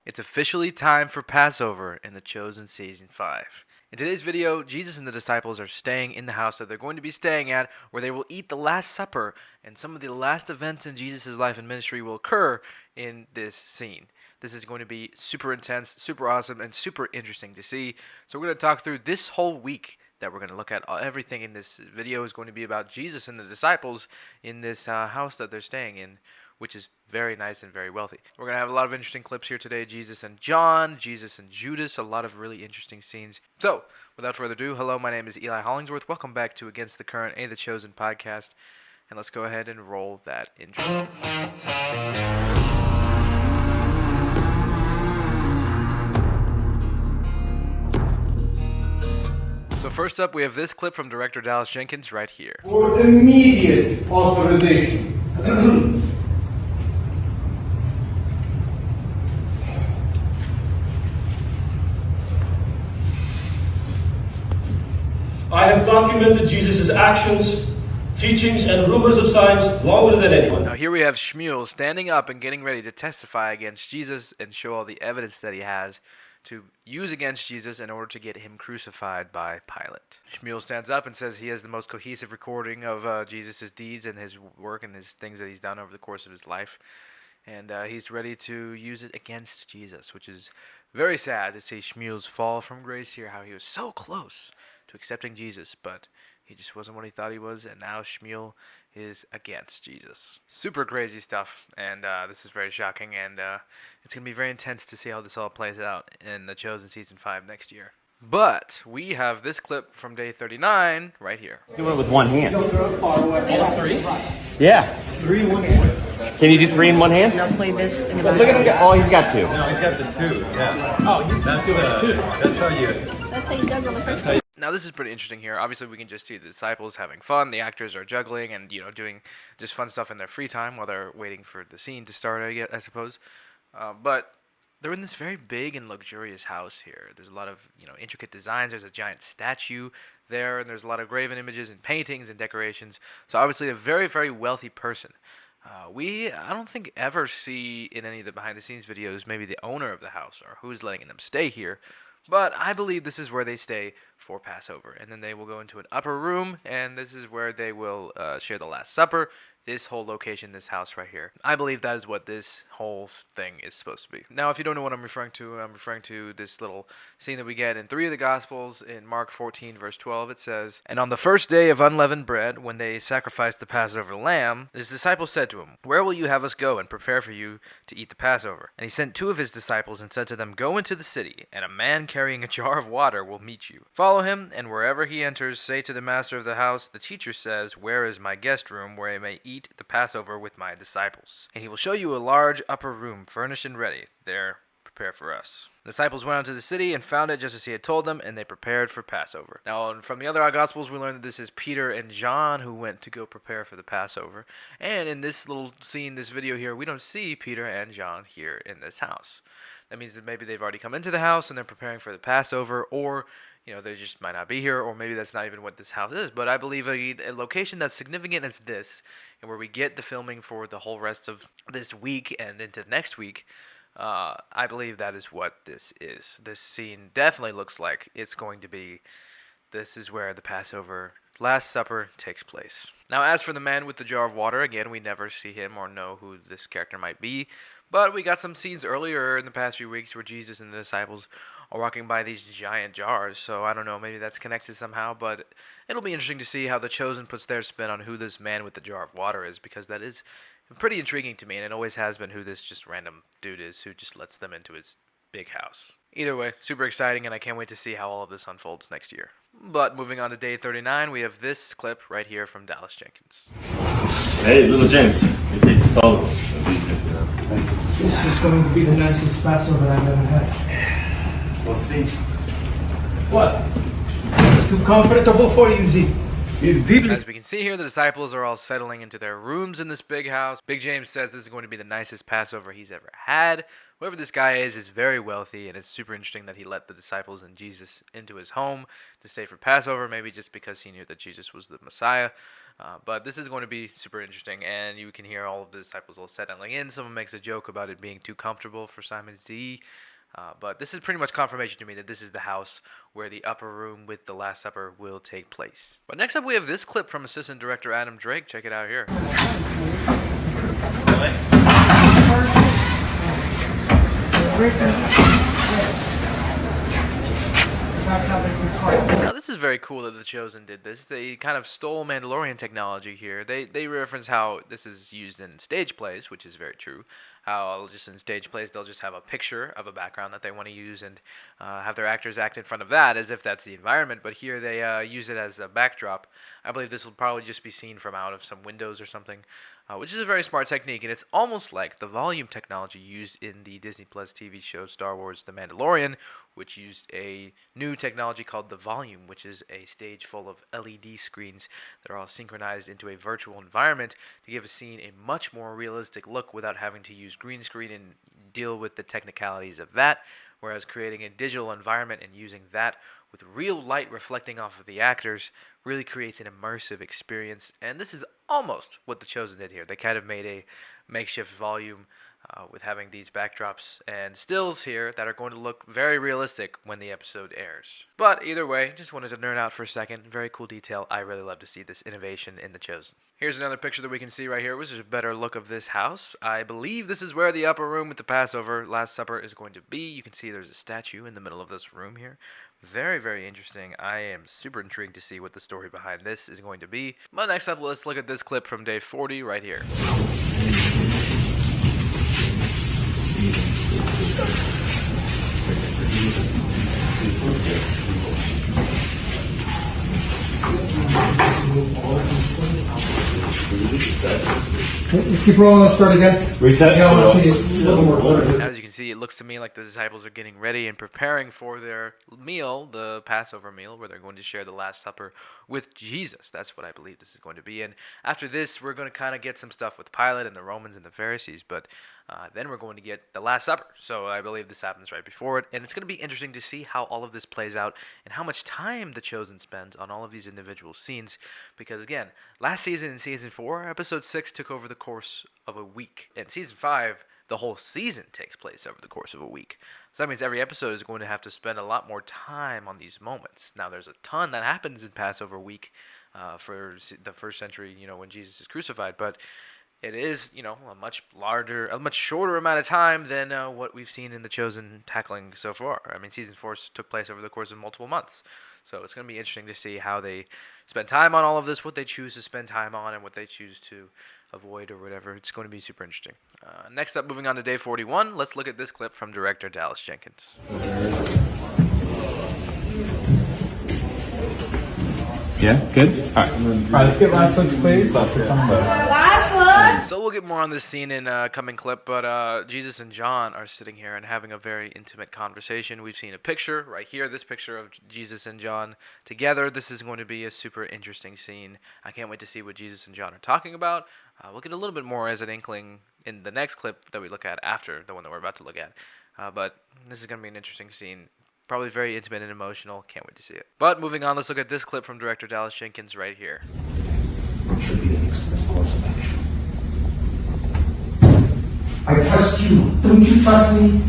It's officially time for Passover in The Chosen Season 5. In today's video, Jesus and the disciples are staying in the house that they're going to be staying at, where they will eat the Last Supper, and some of the last events in Jesus' life and ministry will occur in this scene. This is going to be super intense, super awesome, and super interesting to see. So we're going to talk through this whole week that we're going to look at. Everything in this video is going to be about Jesus and the disciples in this house that they're staying in, which is very nice and very wealthy. We're going to have a lot of interesting clips here today. Jesus and John, Jesus and Judas, a lot of really interesting scenes. So, without further ado, hello, my name is Eli Hollingsworth. Welcome back to Against the Current, a The Chosen podcast. And let's go ahead and roll that intro. So first up, we have this clip from director Dallas Jenkins right here. For immediate authorization. I have documented Jesus' actions, teachings, and rumors of signs longer than anyone. Now here we have Shmuel standing up and getting ready to testify against Jesus and show all the evidence that he has to use against Jesus in order to get him crucified by Pilate. Shmuel stands up and says he has the most cohesive recording of Jesus' deeds and his work and his things that he's done over the course of his life. And he's ready to use it against Jesus, which is very sad to see Shmuel's fall from grace here, how he was so close to accepting Jesus, but he just wasn't what he thought he was, and now Shmuel is against Jesus. Super crazy stuff, and this is very shocking, and it's going to be very intense to see how this all plays out in The Chosen Season 5 next year. But we have this clip from day 39 right here. Doing it with one hand. All three? Yeah. 3 1 hand. Can you do 3 in one hand? I'll play this in the Look at him go. Oh, he's got 2. No, he's got the 2. Yeah. Oh, that's doing 2. That's how you. That's how you juggle the first. Now this is pretty interesting here. Obviously we can just see the disciples having fun, the actors are juggling and doing just fun stuff in their free time while they're waiting for the scene to start, I suppose. But they're in this very big and luxurious house here. There's a lot of intricate designs. There's a giant statue there, and there's a lot of graven images and paintings and decorations. So obviously a very, very wealthy person. I don't think ever see in any of the behind the scenes videos maybe the owner of the house or who's letting them stay here. But I believe this is where they stay for Passover. And then they will go into an upper room, and this is where they will share the Last Supper. This whole location, this house right here. I believe that is what this whole thing is supposed to be. Now, if you don't know what I'm referring to this little scene that we get in 3 of the Gospels. In Mark 14, verse 12, it says, "And on the first day of unleavened bread, when they sacrificed the Passover lamb, his disciples said to him, 'Where will you have us go and prepare for you to eat the Passover?' And he sent 2 of his disciples and said to them, 'Go into the city, and a man carrying a jar of water will meet you. Follow him, and wherever he enters, say to the master of the house, the teacher says, where is my guest room, where I may eat the Passover with my disciples? And he will show you a large upper room, furnished and ready. There, prepare for us.' The disciples went out to the city and found it just as he had told them, and they prepared for Passover." Now, from the other Gospels, we learned that this is Peter and John who went to go prepare for the Passover. And in this little scene, this video here, we don't see Peter and John here in this house. That means that maybe they've already come into the house and they're preparing for the Passover, or they just might not be here, or maybe that's not even what this house is. But I believe a location that's significant as this, and where we get the filming for the whole rest of this week and into next week, I believe that is what this is. This scene definitely looks like it's going to be, this is where the Passover Last Supper takes place. Now, as for the man with the jar of water, again, we never see him or know who this character might be. But we got some scenes earlier in the past few weeks where Jesus and the disciples are walking by these giant jars. So I don't know, maybe that's connected somehow. But it'll be interesting to see how The Chosen puts their spin on who this man with the jar of water is, because that is pretty intriguing to me, and it always has been, who this just random dude is who just lets them into his big house. Either way, super exciting, and I can't wait to see how all of this unfolds next year. But moving on to day 39, we have this clip right here from Dallas Jenkins. Hey, little James, you take the stall. This is going to be the nicest Passover I've ever had. We'll see. What? It's too comfortable for you, Z. It's deep. As we can see here, the disciples are all settling into their rooms in this big house. Big James says this is going to be the nicest Passover he's ever had, Whoever this guy is very wealthy, and it's super interesting that he let the disciples and Jesus into his home to stay for Passover, maybe just because he knew that Jesus was the Messiah. But this is going to be super interesting, and you can hear all of the disciples all settling in. Someone makes a joke about it being too comfortable for Simon Z. But this is pretty much confirmation to me that this is the house where the upper room with the Last Supper will take place. But next up, we have this clip from Assistant Director Adam Drake. Check it out here. Now this is very cool that The Chosen did this. They kind of stole Mandalorian technology here. They reference how this is used in stage plays, which is very true. How just in stage plays they'll just have a picture of a background that they want to use and have their actors act in front of that as if that's the environment. But here they use it as a backdrop. I believe this will probably just be seen from out of some windows or something, which is a very smart technique. And it's almost like the volume technology used in the Disney Plus TV show Star Wars The Mandalorian, which used a new technology called the volume, which is a stage full of LED screens that are all synchronized into a virtual environment to give a scene a much more realistic look without having to use green screen and deal with the technicalities of that, whereas creating a digital environment and using that with real light reflecting off of the actors really creates an immersive experience. And this is almost what The Chosen did here. They kind of made a makeshift volume with having these backdrops and stills here that are going to look very realistic when the episode airs. But either way, just wanted to nerd out for a second. Very cool detail. I really love to see this innovation in The Chosen. Here's another picture that we can see right here, which is a better look of this house. I believe this is where the upper room with the Passover Last Supper is going to be. You can see there's a statue in the middle of this room here. Very, very interesting. I am super intrigued to see what the story behind this is going to be. But next up, let's look at this clip from day 40 right here. Keep rolling, let's start again. Reset. Yeah, I want to see it a little more clear. As you can see, it looks to me like the disciples are getting ready and preparing for their meal, the Passover meal, where they're going to share the Last Supper with Jesus. That's what I believe this is going to be. And after this, we're going to kind of get some stuff with Pilate and the Romans and the Pharisees, but then we're going to get the Last Supper. So I believe this happens right before it, and it's going to be interesting to see how all of this plays out and how much time The Chosen spends on all of these individual scenes, because again, last season in Season 4, Episode 6 took over the course of a week. In Season 5, the whole season takes place over the course of a week. So that means every episode is going to have to spend a lot more time on these moments. Now, there's a ton that happens in Passover week for the first century, when Jesus is crucified, but it is, a much shorter amount of time than what we've seen in The Chosen tackling so far. I mean, Season 4 took place over the course of multiple months. So it's going to be interesting to see how they spend time on all of this, what they choose to spend time on, and what they choose to avoid or whatever. It's going to be super interesting. Next up, moving on to day 41, let's look at this clip from director Dallas Jenkins. Yeah, good. All right. All right, let's get last looks, please. Last looks on the So we'll get more on this scene in a coming clip, but Jesus and John are sitting here and having a very intimate conversation. We've seen a picture right here, this picture of Jesus and John together. This is going to be a super interesting scene. I can't wait to see what Jesus and John are talking about. We'll get a little bit more as an inkling in the next clip that we look at after the one that we're about to look at. But this is going to be an interesting scene. Probably very intimate and emotional. Can't wait to see it. But moving on, let's look at this clip from director Dallas Jenkins right here. I trust you. Don't you trust me?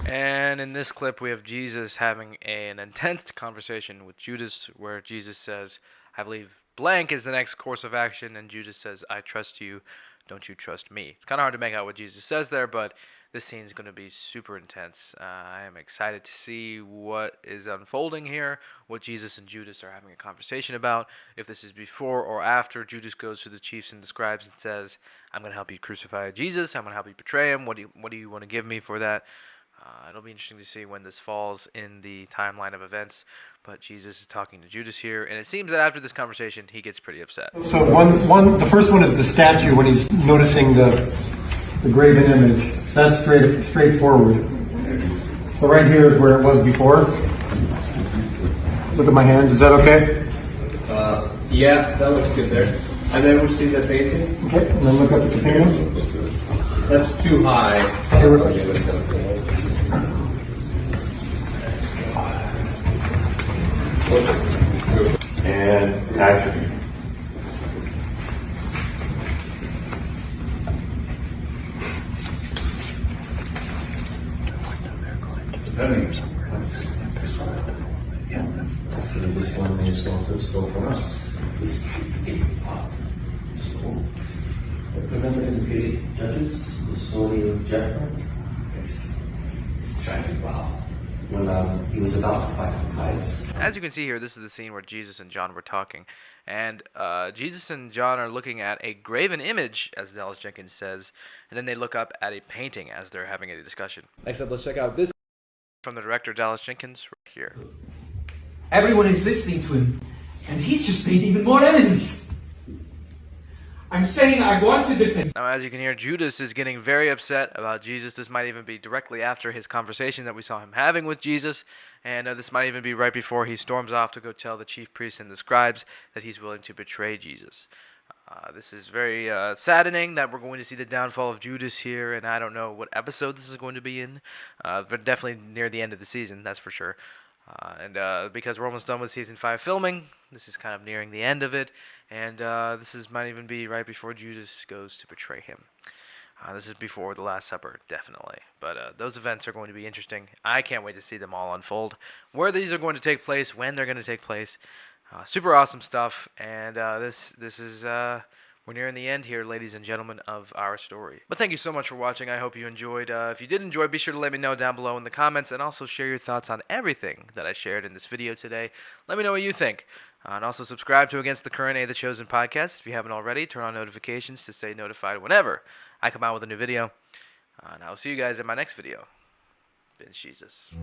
And in this clip, we have Jesus having an intense conversation with Judas, where Jesus says, I believe blank is the next course of action, and Judas says, I trust you. Don't you trust me? It's kind of hard to make out what Jesus says there, but this scene is going to be super intense. I am excited to see what is unfolding here, what Jesus and Judas are having a conversation about. If this is before or after Judas goes to the chiefs and the scribes and says, I'm going to help you crucify Jesus. I'm going to help you betray him. What do you want to give me for that? It'll be interesting to see when this falls in the timeline of events. But Jesus is talking to Judas here, and it seems that after this conversation, he gets pretty upset. So the first one is the statue when he's noticing the graven image. That's straightforward. So right here is where it was before. Look at my hand. Is that okay? Yeah, that looks good there. And then we'll see the painting. Okay, and then look up at the painting. That's too high. Here we go. And action. Actually, this one is also still from us. This remember the great judges, the story of Jephthah? Yes. It's tragic, wow. When he was about to fight the heights. As you can see here, this is the scene where Jesus and John were talking. And Jesus and John are looking at a graven image, as Dallas Jenkins says, and then they look up at a painting as they're having a discussion. Next up, let's check out this. From the director, Dallas Jenkins, right here. Everyone is listening to him, and he's just made even more enemies. I'm saying I want to defend. Now, as you can hear, Judas is getting very upset about Jesus. This might even be directly after his conversation that we saw him having with Jesus, and this might even be right before he storms off to go tell the chief priests and the scribes that he's willing to betray Jesus. This is very saddening that we're going to see the downfall of Judas here, and I don't know what episode this is going to be in, but definitely near the end of the season, that's for sure. Because we're almost done with season 5 filming, this is kind of nearing the end of it, and might even be right before Judas goes to betray him. This is before the Last Supper, definitely. But those events are going to be interesting. I can't wait to see them all unfold. Where these are going to take place, when they're going to take place. Super awesome stuff, and we're nearing the end here, ladies and gentlemen, of our story. But thank you so much for watching. I hope you enjoyed. If you did enjoy, be sure to let me know down below in the comments, and also share your thoughts on everything that I shared in this video today. Let me know what you think. And also subscribe to Against the Current, A The Chosen podcast. If you haven't already, turn on notifications to stay notified whenever I come out with a new video. And I will see you guys in my next video. Binge Jesus.